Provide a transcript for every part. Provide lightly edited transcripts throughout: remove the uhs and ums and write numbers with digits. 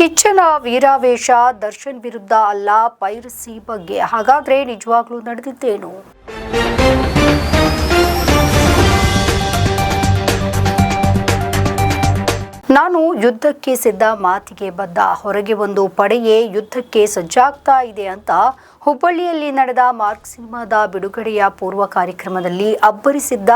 ಕಿಚ್ಚನ ವೀರಾವೇಶ ದರ್ಶನ್ ವಿರುದ್ಧ ಅಲ್ಲ, ಪೈರಸಿ ಬಗ್ಗೆ. ಹಾಗಾದ್ರೆ ನಿಜವಾಗ್ಲೂ ನಡೆದಿದ್ದೇನು? ನಾನು ಯುದ್ಧಕ್ಕೆ ಸಿದ್ಧ, ಮಾತಿಗೆ ಬದ್ಧ. ಹೊರಗೆ ಒಂದು ಪಡೆಯೇ ಯುದ್ಧಕ್ಕೆ ಸಜ್ಜಾಗ್ತಾ ಇದೆ ಅಂತ ಹುಬ್ಬಳ್ಳಿಯಲ್ಲಿ ನಡೆದ ಮಾರ್ಕ್ ಸಿನಿಮಾದ ಬಿಡುಗಡೆಯ ಪೂರ್ವ ಕಾರ್ಯಕ್ರಮದಲ್ಲಿ ಅಬ್ಬರಿಸಿದ್ದ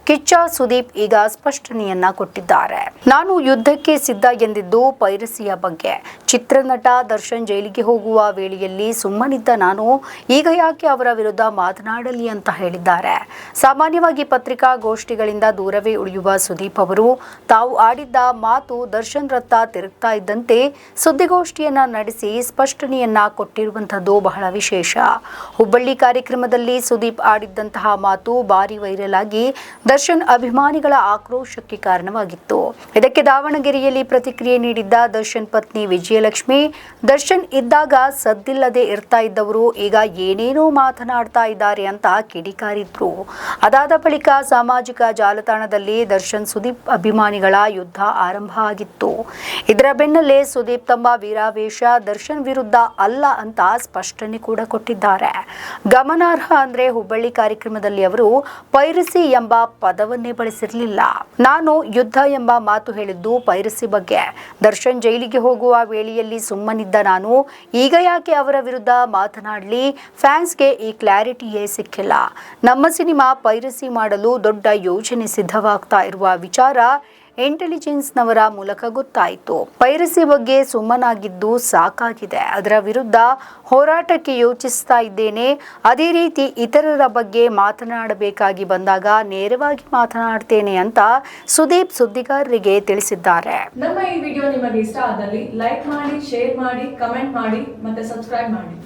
ಕಿಚ್ಚ ಸುದೀಪ್ ಈಗ ಸ್ಪಷ್ಟನೆಯನ್ನ ಕೊಟ್ಟಿದ್ದಾರೆ. ನಾನು ಯುದ್ಧಕ್ಕೆ ಸಿದ್ಧ ಎಂದಿದ್ದು ಪೈರಸಿಯ ಬಗ್ಗೆ. ಚಿತ್ರನಟ ದರ್ಶನ್ ಜೈಲಿಗೆ ಹೋಗುವ ವೇಳೆಯಲ್ಲಿ ಸುಮ್ಮನಿದ್ದ ನಾನು ಈಗ ಯಾಕೆ ಅವರ ವಿರುದ್ಧ ಮಾತನಾಡಲಿ ಅಂತ ಹೇಳಿದ್ದಾರೆ. ಸಾಮಾನ್ಯವಾಗಿ ಪತ್ರಿಕಾಗೋಷ್ಠಿಗಳಿಂದ ದೂರವೇ ಉಳಿಯುವ ಸುದೀಪ್ ಅವರು ತಾವು ಆಡಿದ್ದ ಮಾತು ದರ್ಶನ್ ರತ್ತ ತಿರುಗ್ತಾ ಇದ್ದಂತೆ ಸುದ್ದಿಗೋಷ್ಠಿಯನ್ನ ನಡೆಸಿ ಸ್ಪಷ್ಟನೆಯನ್ನ ಕೊಟ್ಟಿರುವಂತದ್ದು ಬಹಳ ವಿಶೇಷ. ಹುಬ್ಬಳ್ಳಿ ಕಾರ್ಯಕ್ರಮದಲ್ಲಿ ಸುದೀಪ್ ಆಡಿದ್ದಂತಹ ಮಾತು ಭಾರಿ ವೈರಲ್ ಆಗಿ ದರ್ಶನ್ ಅಭಿಮಾನಿಗಳ ಆಕ್ರೋಶಕ್ಕೆ ಕಾರಣವಾಗಿತ್ತು. ಇದಕ್ಕೆ ದಾವಣಗೆರೆಯಲ್ಲಿ ಪ್ರತಿಕ್ರಿಯೆ ನೀಡಿದ್ದ ದರ್ಶನ್ ಪತ್ನಿ ವಿಜಯಲಕ್ಷ್ಮಿ, ದರ್ಶನ್ ಇದ್ದಾಗ ಸದ್ದಿಲ್ಲದೆ ಇರ್ತಾ ಇದ್ದವರು ಈಗ ಏನೇನೋ ಮಾತನಾಡ್ತಾ ಇದ್ದಾರೆ ಅಂತ ಕಿಡಿಕಾರಿದ್ರು. ಅದಾದ ಬಳಿಕ ಸಾಮಾಜಿಕ ಜಾಲತಾಣದಲ್ಲಿ ದರ್ಶನ್ ಸುದೀಪ್ ಅಭಿಮಾನಿಗಳ ಯುದ್ಧ ಆರಂಭ ಆಗಿತ್ತು. ಇದರ ಬೆನ್ನಲ್ಲೇ ಸುದೀಪ್ ತಮ್ಮ ವೀರಾವೇಶ ದರ್ಶನ್ ವಿರುದ್ಧ ಅಲ್ಲ ಅಂತ ಸ್ಪಷ್ಟನೆ ಕೂಡ ಕೊಟ್ಟಿದ್ದಾರೆ. ಗಮನಾರ್ಹ ಅಂದ್ರೆ ಹುಬ್ಬಳ್ಳಿ ಕಾರ್ಯಕ್ರಮದಲ್ಲಿ ಅವರು ಪೈರಸಿ ಎಂಬ ಪದವನ್ನೇ ಬಳಸಿರಲಿಲ್ಲ. ನಾನು ಯುದ್ಧ ಎಂಬ ಮಾತು ಹೇಳಿದ್ದು ಪೈರಸಿ ಬಗ್ಗೆ. ದರ್ಶನ್ ಜೈಲಿಗೆ ಹೋಗುವ ವೇಳೆಯಲ್ಲಿ ಸುಮ್ಮನಿದ್ದ ನಾನು ಈಗ ಯಾಕೆ ಅವರ ವಿರುದ್ಧ ಮಾತನಾಡಲಿ? ಫ್ಯಾನ್ಸ್ಗೆ ಈ ಕ್ಲಾರಿಟಿಯೇ ಸಿಕ್ಕಿಲ್ಲ. ನಮ್ಮ ಸಿನಿಮಾ ಪೈರಸಿ ಮಾಡಲು ದೊಡ್ಡ ಯೋಜನೆ ಸಿದ್ಧವಾಗ್ತಾ ಇರುವ ವಿಚಾರ ಇಂಟೆಲಿಜೆನ್ಸ್ನವರ ಮೂಲಕ ಗೊತ್ತಾಯಿತು. ಪೈರಸಿ ಬಗ್ಗೆ ಸುಮ್ಮನಾಗಿದ್ದು ಸಾಕಾಗಿದೆ. ಅದರ ವಿರುದ್ಧ ಹೋರಾಟಕ್ಕೆ ಯೋಚಿಸ್ತಾ ಇದ್ದೇನೆ. ಅದೇ ರೀತಿ ಇತರರ ಬಗ್ಗೆ ಮಾತನಾಡಬೇಕಾಗಿ ಬಂದಾಗ ನೇರವಾಗಿ ಮಾತನಾಡ್ತೇನೆ ಅಂತ ಸುದೀಪ್ ಸುದ್ದಿಗಾರರಿಗೆ ತಿಳಿಸಿದ್ದಾರೆ. ನಮ್ಮ ಈ ವಿಡಿಯೋ ನಿಮಗೆ ಇಷ್ಟ ಆದಲ್ಲಿ ಲೈಕ್ ಮಾಡಿ, ಶೇರ್ ಮಾಡಿ, ಕಮೆಂಟ್ ಮಾಡಿ ಮತ್ತೆ ಸಬ್ಸ್ಕ್ರೈಬ್ ಮಾಡಿ.